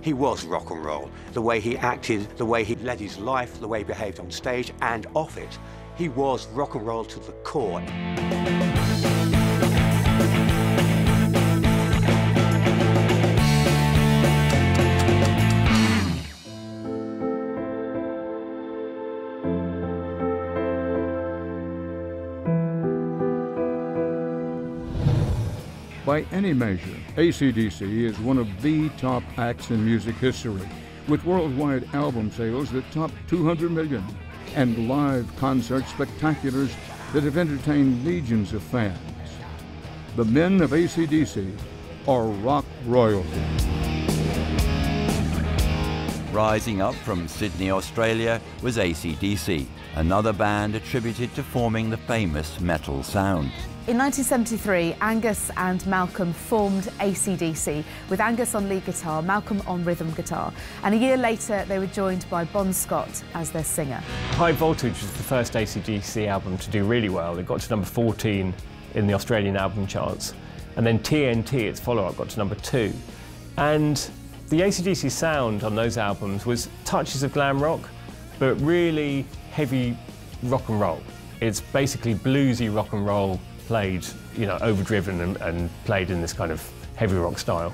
He was rock and roll. The way he acted, the way he led his life, the way he behaved on stage and off it. He was rock and roll to the core. By any measure, AC/DC is one of the top acts in music history, with worldwide album sales that top 200 million and live concert spectaculars that have entertained legions of fans. The men of AC/DC are rock royalty. Rising up from Sydney, Australia was AC/DC, another band attributed to forming the famous metal sound. In 1973, Angus and Malcolm formed AC/DC, with Angus on lead guitar, Malcolm on rhythm guitar, and a year later they were joined by Bon Scott as their singer. High Voltage was the first AC/DC album to do really well. It got to number 14 in the Australian album charts, and then TNT, its follow-up, got to number 2. And the AC/DC sound on those albums was touches of glam rock, but really heavy rock and roll. It's basically bluesy rock and roll played, you know, overdriven and played in this kind of heavy rock style.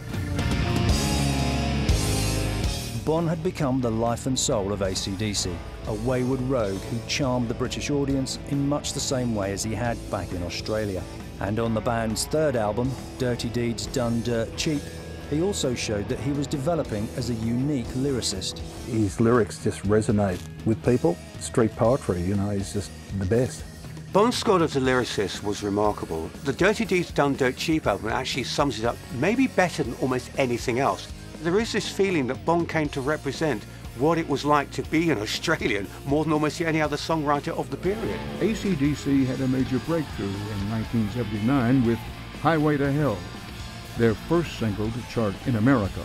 Bon had become the life and soul of AC/DC, a wayward rogue who charmed the British audience in much the same way as he had back in Australia. And on the band's third album, Dirty Deeds Done Dirt Cheap, he also showed that he was developing as a unique lyricist. His lyrics just resonate with people. Street poetry, you know, he's just the best. Bon Scott as a lyricist was remarkable. The Dirty Deeds Done Dirt Cheap album actually sums it up maybe better than almost anything else. There is this feeling that Bon came to represent what it was like to be an Australian more than almost any other songwriter of the period. AC/DC had a major breakthrough in 1979 with Highway to Hell, their first single to chart in America.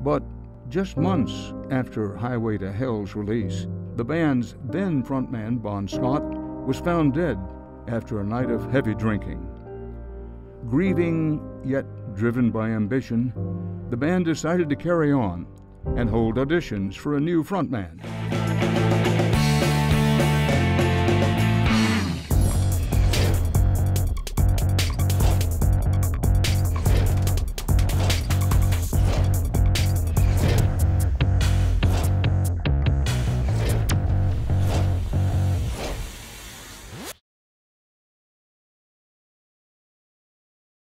But just months after Highway to Hell's release, the band's then frontman, Bon Scott, was found dead after a night of heavy drinking. Grieving, yet driven by ambition, the band decided to carry on and hold auditions for a new frontman.